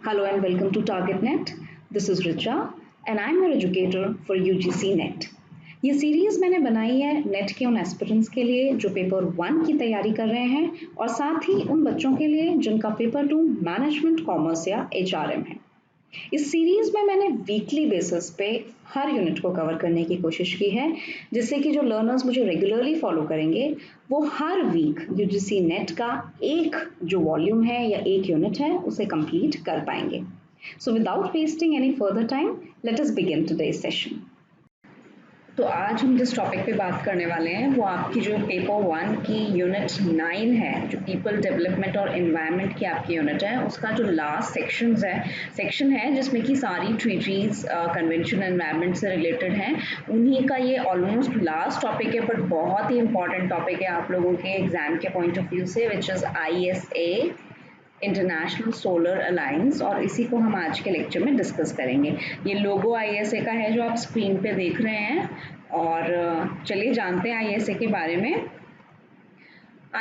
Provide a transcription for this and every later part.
Hello and welcome to TargetNet. This is Richa and I'm your educator for UGC NET. ये series मैंने बनाई है net के उन एस्पिरेंट्स के लिए जो पेपर 1 की तैयारी कर रहे हैं और साथ ही उन बच्चों के लिए जिनका पेपर 2 मैनेजमेंट कॉमर्स या HRM है। इस सीरीज में मैंने वीकली बेसिस पे हर यूनिट को कवर करने की कोशिश की है जिससे कि जो लर्नर्स मुझे रेगुलरली फॉलो करेंगे वो हर वीक यूजीसी नेट का एक जो वॉल्यूम है या एक यूनिट है उसे कंप्लीट कर पाएंगे। So without wasting any further time let us begin today's session. तो आज हम जिस टॉपिक पे बात करने वाले हैं वो आपकी जो पेपर 1 की यूनिट 9 है, जो पीपल डेवलपमेंट और एनवायरनमेंट की आपकी यूनिट है, उसका जो लास्ट सेक्शन है जिसमें कि सारी ट्रीटीज कन्वेंशन एनवायरनमेंट से रिलेटेड हैं, उन्हीं का ये ऑलमोस्ट लास्ट टॉपिक है, बट बहुत ही इंपॉर्टेंट टॉपिक है आप लोगों के एग्जाम के पॉइंट ऑफ व्यू से, which is ISA international solar alliance, और इसी को हम आज के लेक्चर में डिस्कस करेंगे। ये लोगो ISA का है जो आप स्क्रीन पे देख रहे हैं, और चलिए जानते हैं ISA के बारे में।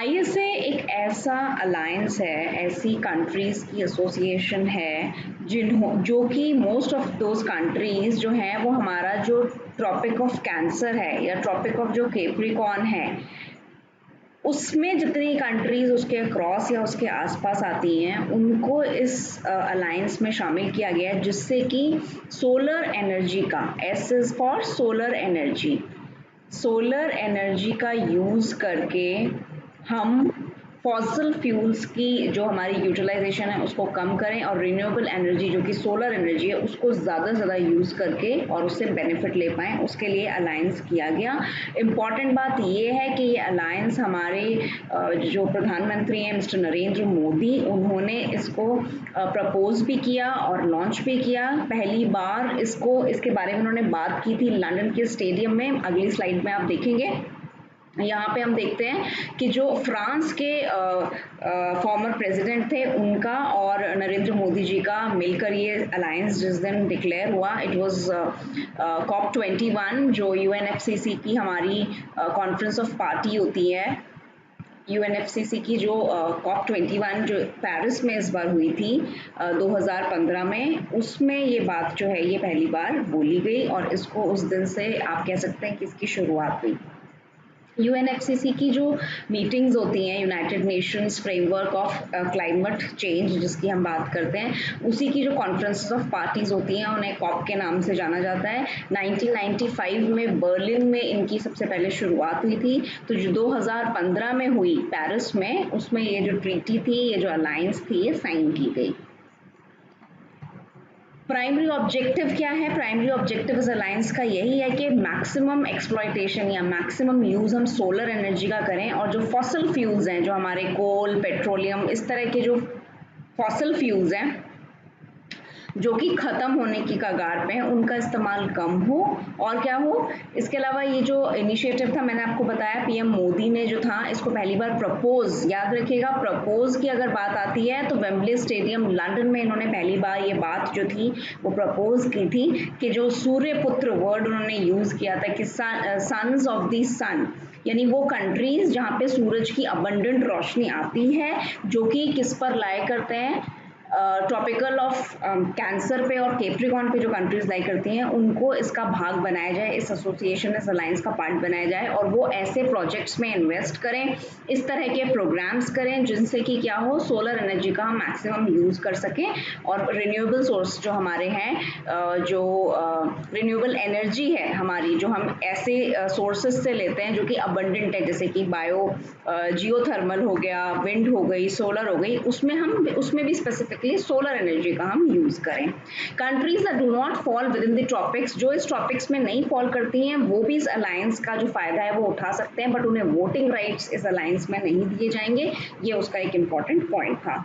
ISA एक ऐसा अलायंस है, ऐसी कंट्रीज की एसोसिएशन है जो कि मोस्ट ऑफ दोज कंट्रीज जो हैं वो हमारा जो ट्रॉपिक ऑफ कैंसर है या ट्रॉपिक ऑफ जो कैप्रिकॉर्न है उसमें जितनी कंट्रीज उसके अक्रॉस या उसके आसपास आती हैं उनको इस अलायंस में शामिल किया गया है, जिससे कि सोलर एनर्जी का, S is for solar energy का यूज़ करके हम फॉसिल फ्यूल्स की जो हमारी यूटिलाइजेशन है उसको कम करें और रिन्यूएबल एनर्जी जो कि सोलर एनर्जी है उसको ज़्यादा से ज़्यादा यूज़ करके और उससे बेनिफिट ले पाएँ, उसके लिए अलायंस किया गया। इम्पॉर्टेंट बात ये है कि ये अलायंस हमारे जो प्रधानमंत्री हैं मिस्टर नरेंद्र मोदी, उन्होंने इसको प्रपोज भी किया और लॉन्च भी किया। पहली बार इसके बारे में उन्होंने बात की थी लंदन के स्टेडियम में। अगली स्लाइड में आप देखेंगे, यहाँ पे हम देखते हैं कि जो फ्रांस के फॉर्मर प्रेसिडेंट थे उनका और नरेंद्र मोदी जी का मिलकर ये अलायंस जिस दिन डिक्लेयर हुआ, इट वाज COP21 जो UNFCCC की हमारी कॉन्फ्रेंस ऑफ पार्टी होती है। UNFCCC की जो COP21 जो पेरिस में इस बार हुई थी 2015 में, उसमें ये बात जो है ये पहली बार बोली गई और इसको उस दिन से आप कह सकते हैं कि इसकी शुरुआत हुई। UNFCCC की जो मीटिंग्स होती हैं, United Nations framework of climate change जिसकी हम बात करते हैं, उसी की जो कॉन्फ्रेंसेस ऑफ पार्टीज होती हैं उन्हें COP के नाम से जाना जाता है। 1995 में बर्लिन में इनकी सबसे पहले शुरुआत हुई थी, तो जो 2015 में हुई पेरिस में, उसमें ये जो ट्रीटी थी, ये जो अलायंस थी, ये साइन की गई। प्राइमरी ऑब्जेक्टिव क्या है? प्राइमरी ऑब्जेक्टिव इस अलायंस का यही है कि मैक्सिमम एक्सप्लॉयटेशन या मैक्सिमम यूज़ हम सोलर एनर्जी का करें और जो फॉसिल फ्यूल्स हैं, जो हमारे कोल, पेट्रोलियम, इस तरह के जो फॉसिल फ्यूल्स हैं जो कि ख़त्म होने की कगार पे हैं, उनका इस्तेमाल कम हो और क्या हो। इसके अलावा ये जो इनिशिएटिव था, मैंने आपको बताया PM मोदी ने जो था इसको पहली बार प्रपोज, याद रखिएगा प्रपोज की अगर बात आती है तो वेम्बले स्टेडियम लंदन में इन्होंने पहली बार ये बात जो थी वो प्रपोज की थी कि जो सूर्यपुत्र वर्ड उन्होंने यूज़ किया था कि सन्स ऑफ द सन, यानी वो कंट्रीज जहाँ पे सूरज की अबंडेंट रोशनी आती है, जो कि किस पर लाया करते हैं, ट्रॉपिकल ऑफ कैंसर पे और कैप्रिकॉर्न पे जो कंट्रीज लाई करती हैं, उनको इसका भाग बनाया जाए, इस एसोसिएशन, इस अलायंस का पार्ट बनाया जाए और वो ऐसे प्रोजेक्ट्स में इन्वेस्ट करें, इस तरह के प्रोग्राम्स करें जिनसे कि क्या हो, सोलर एनर्जी का हम मैक्सिमम यूज़ कर सकें और रिन्यूएबल सोर्स जो हमारे हैं, जो रिन्यूएबल एनर्जी है हमारी, जो हम ऐसे सोर्सेज से लेते हैं जो कि अबंडेंट है, जैसे कि जियोथर्मल हो गया, विंड हो गई, सोलर हो गई, उसमें भी स्पेसिफिकली सोलर एनर्जी का हम यूज करें। Countries that do not fall with in the tropics, जो इस ट्रॉपिक्स में नहीं फॉल करती हैं, वो भी इस अलायंस का जो फायदा है वो उठा सकते हैं, बट उन्हें वोटिंग राइट्स इस अलायंस में नहीं दिए जाएंगे। ये उसका एक इम्पॉर्टेंट पॉइंट था।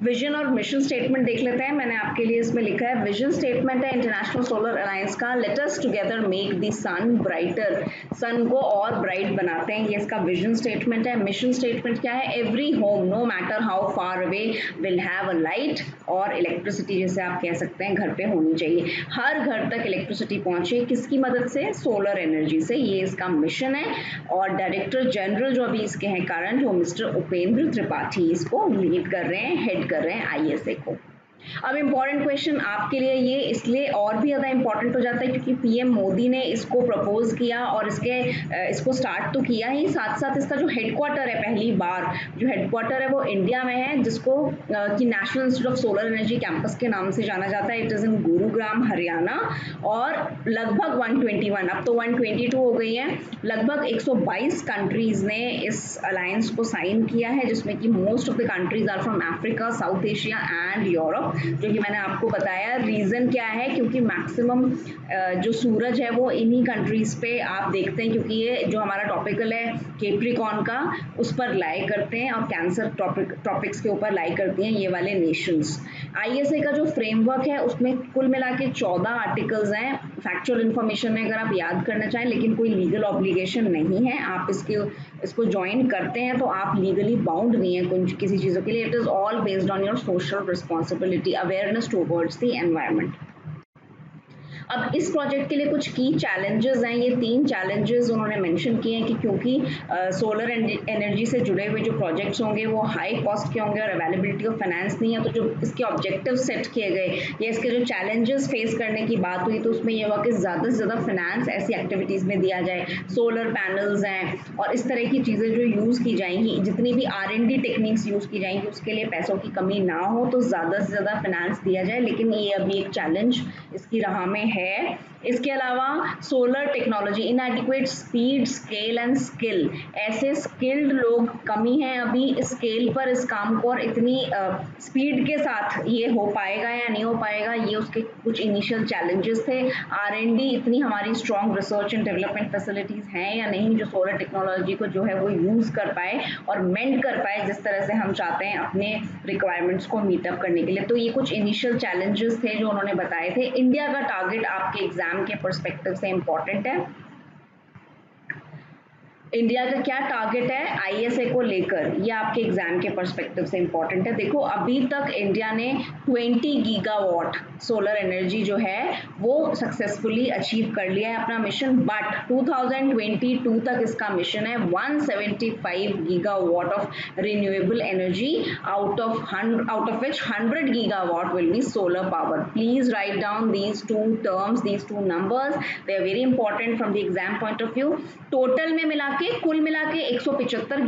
विजन और मिशन स्टेटमेंट देख लेते हैं। मैंने आपके लिए इसमें लिखा है, विजन स्टेटमेंट है इंटरनेशनल सोलर अलायंस का, let us together make the sun brighter, sun को और ब्राइट बनाते हैं, ये इसका विजन स्टेटमेंट है। मिशन स्टेटमेंट क्या है? Every home no matter how far away will have a light और इलेक्ट्रिसिटी, जैसे आप कह सकते हैं घर पे होनी चाहिए, हर घर तक इलेक्ट्रिसिटी पहुंचे, किसकी मदद से? सोलर एनर्जी से, ये इसका मिशन है। और डायरेक्टर जनरल जो अभी इसके हैं करंट, वो मिस्टर उपेंद्र त्रिपाठी इसको लीड कर रहे हैं, हेड हेड कर रहे हैं आईएसए को। अब इम्पॉर्टेंट क्वेश्चन आपके लिए ये इसलिए और भी ज़्यादा इम्पॉर्टेंट हो जाता है क्योंकि पीएम मोदी ने इसको प्रपोज किया और इसको स्टार्ट तो किया ही, साथ साथ इसका जो हेडक्वार्टर है, पहली बार जो हेडक्वार्टर है वो इंडिया में है, जिसको कि national institute of solar energy campus के नाम से जाना जाता है। It is in Gurugram Haryana और लगभग 121, अब तो 122 हो गई है, लगभग 122 कंट्रीज ने इस अलायंस को साइन किया है, जिसमें कि most of the countries are from Africa, South Asia and Europe. जो कि मैंने आपको बताया रीज़न क्या है, क्योंकि मैक्सिमम जो सूरज है वो इन्हीं कंट्रीज पे आप देखते हैं, क्योंकि ये जो हमारा टॉपिकल है कैप्रिकॉर्न का उस पर लाई करते हैं और कैंसर टॉपिक्स के ऊपर लाई करती हैं ये वाले नेशंस। आईएसए का जो फ्रेमवर्क है उसमें कुल मिला के 14 आर्टिकल्स हैं। फैक्चुअल इन्फॉर्मेशन में अगर आप याद करना चाहें, लेकिन कोई लीगल ऑब्लिगेशन नहीं है, आप इसको ज्वाइन करते हैं तो आप लीगली बाउंड नहीं है किसी चीज़ों के लिए। It is all based on your social responsibility, awareness towards the environment. अब इस प्रोजेक्ट के लिए कुछ की चैलेंजेस हैं, ये 3 चैलेंजेस उन्होंने मेंशन किए हैं कि क्योंकि सोलर एनर्जी से जुड़े हुए जो प्रोजेक्ट्स होंगे वो हाई कॉस्ट के होंगे और अवेलेबिलिटी ऑफ फाइनेंस नहीं है, तो जो इसके ऑब्जेक्टिव सेट किए गए या इसके जो चैलेंजेस फेस करने की बात हुई तो उसमें यह हुआ कि ज़्यादा से ज़्यादा फाइनेंस ऐसी एक्टिविटीज़ में दिया जाए, सोलर पैनल्स हैं और इस तरह की चीज़ें जो यूज़ की जाएंगी, जितनी भी R&D टेक्निक्स यूज़ की जाएंगी उसके लिए पैसों की कमी ना हो तो ज़्यादा से ज़्यादा फाइनेंस दिया जाए, लेकिन ये अभी एक चैलेंज इसकी राह में है। इसके अलावा solar technology, इनएडिक्वेट speed, scale and skill, ऐसे स्किल्ड लोग कमी है अभी स्केल पर इस काम को, और इतनी स्पीड के साथ ये हो पाएगा या नहीं हो पाएगा, ये उसके कुछ इनिशियल चैलेंजेस थे। R&D इतनी हमारी strong research and development facilities हैं या नहीं जो सोलर टेक्नोलॉजी को जो है वो यूज़ कर पाए और मेंट कर पाए जिस तरह से हम चाहते हैं अपने रिक्वायरमेंट्स को मीटअप करने के लिए। तो ये कुछ इनिशियल चैलेंजेस थे जो उन्होंने बताए थे। इंडिया का टारगेट आपके एग्जाम के पर्सपेक्टिव से इम्पोर्टेंट है। इंडिया का क्या टारगेट है आईएसए को लेकर, ये आपके एग्जाम के पर्सपेक्टिव से इम्पोर्टेंट है। देखो अभी तक इंडिया ने 20 गीगावाट सोलर एनर्जी जो है वो सक्सेसफुली अचीव कर लिया है अपना मिशन, बट 2022 तक इसका मिशन है 175 gigawatt of renewable energy, out of which 100 gigawatt will be solar power. Please write down these two terms, these two numbers, they are very important from the exam point of view. Total में कुल मिला के 175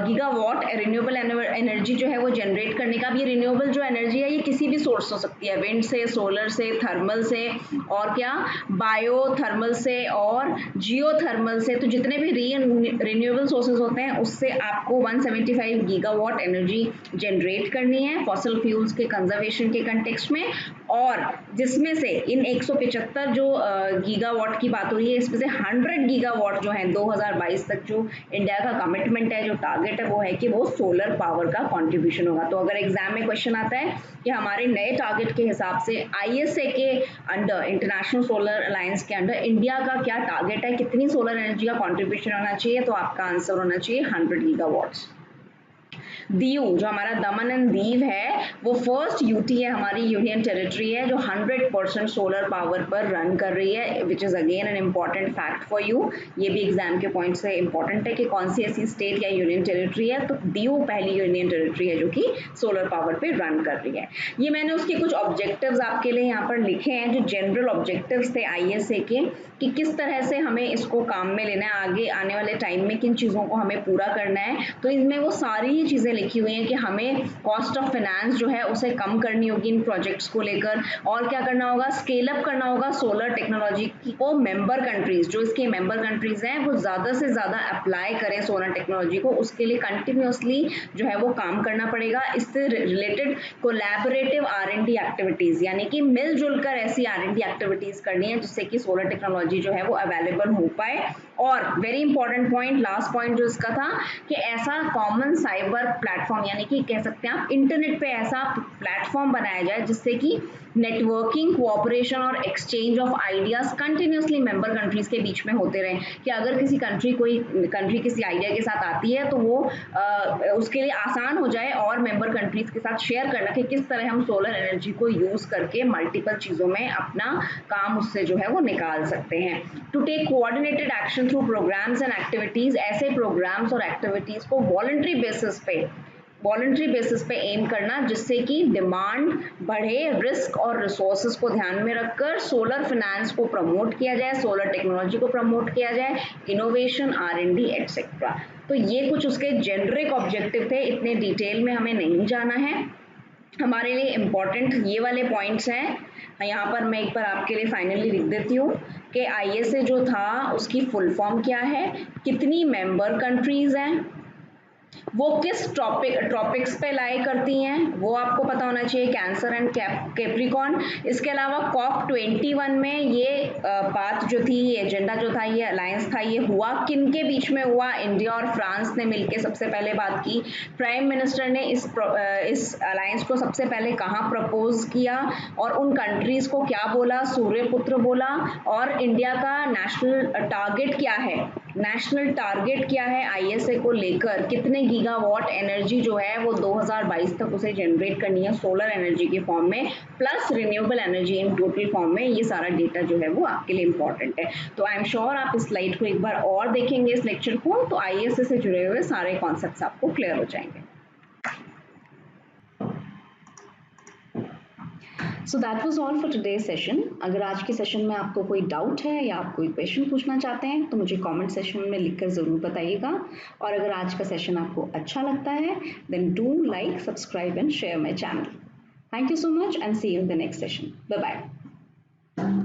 gigawatt renewable energy जो है वो generate करने का। अब ये रिन्यूएबल जो एनर्जी है ये किसी भी सोर्स हो सकती है, विंड से, सोलर से, थर्मल से और क्या बायो थर्मल से और जियो थर्मल से, तो जितने भी रिन्यूएबल सोर्सेज होते हैं उससे आपको 175 गीगावाट एनर्जी जनरेट करनी है फॉसिल फ्यूल्स के कंजर्वेशन के कंटेक्स्ट में, और जिसमें से इन 175 जो गीगावाट की बात हो रही है इसमें से 100 गीगावाट जो है 2022 तक जो इंडिया का कमिटमेंट है, जो टारगेट है वो है कि वो सोलर पावर का कंट्रीब्यूशन होगा। तो अगर एग्जाम में क्वेश्चन आता है कि हमारे नए टारगेट के हिसाब से आईएसए के अंडर, इंटरनेशनल सोलर अलायंस के अंडर इंडिया का क्या टारगेट है, कितनी सोलर एनर्जी का कंट्रीब्यूशन होना चाहिए, तो आपका आंसर होना चाहिए 100 गीगावाट्स। दीव जो हमारा दमन एंड दीव है वो फर्स्ट यूटी है, हमारी यूनियन टेरिटरी है जो 100% सोलर पावर पर रन कर रही है, which is again an important fact for you. ये भी एग्जाम के पॉइंट से इम्पॉर्टेंट है कि कौन सी ऐसी स्टेट या यूनियन टेरिटरी है, तो दीव पहली यूनियन टेरिटरी है जो कि सोलर पावर पे रन कर रही है। ये मैंने उसके कुछ ऑब्जेक्टिव्स आपके लिए यहाँ पर लिखे हैं जो जनरल ऑब्जेक्टिव्स थे आईएसए के, कि किस तरह से हमें इसको काम में लेना है, आगे आने वाले टाइम में किन चीज़ों को हमें पूरा करना है। तो इनमें वो सारी ही चीज़ें लिखी हुई हैं कि हमें कॉस्ट ऑफ फाइनेंस जो है उसे कम करनी होगी इन प्रोजेक्ट्स को लेकर, और क्या करना होगा, स्केल अप करना होगा सोलर टेक्नोलॉजी को। मेंबर कंट्रीज जो इसके मेंबर कंट्रीज हैं वो ज़्यादा से ज़्यादा अप्लाई करें सोलर टेक्नोलॉजी को, उसके लिए कंटिन्यूसली जो है वो काम करना पड़ेगा। इससे रिलेटेड कोलैबोरेटिव R&D एक्टिविटीज़, यानी कि मिलजुल कर ऐसी R&D एक्टिविटीज़ करनी है जिससे कि सोलर टेक्नोलॉजी जो है वो अवेलेबल हो पाए। और very important point, last point जो इसका था कि ऐसा कॉमन साइबर प्लेटफॉर्म, यानी कि कह सकते हैं आप इंटरनेट पे ऐसा प्लेटफॉर्म बनाया जाए जिससे कि नेटवर्किंग, कोऑपरेशन और exchange of ideas continuously member countries के बीच में होते रहे, कि अगर किसी कोई कंट्री किसी आइडिया के साथ आती है तो वो उसके लिए आसान हो जाए और मेंबर कंट्रीज के साथ शेयर करना कि किस तरह हम सोलर एनर्जी को यूज करके मल्टीपल चीजों में अपना काम उससे जो है वो निकाल सकते हैं। To take coordinated action through programmes and activities, ऐसे प्रोग्राम्स और एक्टिविटीज को वॉलंटरी बेसिस पे वॉलंटरी बेसिस पे एम करना, जिससे कि डिमांड बढ़े, रिस्क और रिसोर्सेज को ध्यान में रखकर सोलर फाइनेंस को प्रमोट किया जाए, सोलर टेक्नोलॉजी को प्रमोट किया जाए, इनोवेशन, R&D एटसेट्रा। तो ये कुछ उसके जेनरिक ऑब्जेक्टिव थे, इतने डिटेल में हमें नहीं जाना है। हमारे लिए इम्पॉर्टेंट ये वाले पॉइंट्स हैं, यहाँ पर मैं एक बार आपके लिए फाइनली लिख देती हूँ कि ISA जो था उसकी फुल फॉर्म क्या है, कितनी मेंबर कंट्रीज हैं, वो किस टॉपिक्स पे लाई करती हैं वो आपको पता होना चाहिए, कैंसर एंड कैप्रिकॉन। इसके अलावा COP21 में ये बात जो थी, ये एजेंडा जो था, ये अलायंस था, ये हुआ किन के बीच में हुआ, इंडिया और फ्रांस ने मिलकर सबसे पहले बात की। प्राइम मिनिस्टर ने इस अलायंस को सबसे पहले कहाँ प्रपोज किया और उन कंट्रीज को क्या बोला, सूर्यपुत्र बोला। और इंडिया का नेशनल टारगेट क्या है, नेशनल टारगेट क्या है ISA को लेकर, कितने गीगावाट एनर्जी जो है वो 2022 तक उसे जनरेट करनी है सोलर एनर्जी के फॉर्म में, plus renewable energy in total form में। ये सारा डेटा जो है वो आपके लिए इंपॉर्टेंट है। तो आई एम श्योर आप इस स्लाइड को एक बार और देखेंगे इस लेक्चर को, तो ISA से जुड़े हुए सारे कॉन्सेप्ट्स आपको क्लियर हो जाएंगे। So that was all for today's session. अगर आज के सेशन में आपको कोई डाउट है या आप कोई क्वेश्चन पूछना चाहते हैं तो मुझे कमेंट सेक्शन में लिखकर ज़रूर बताइएगा। और अगर आज का सेशन आपको अच्छा लगता है then do like, subscribe and share my channel. Thank you so much and see you in the next session. Bye bye.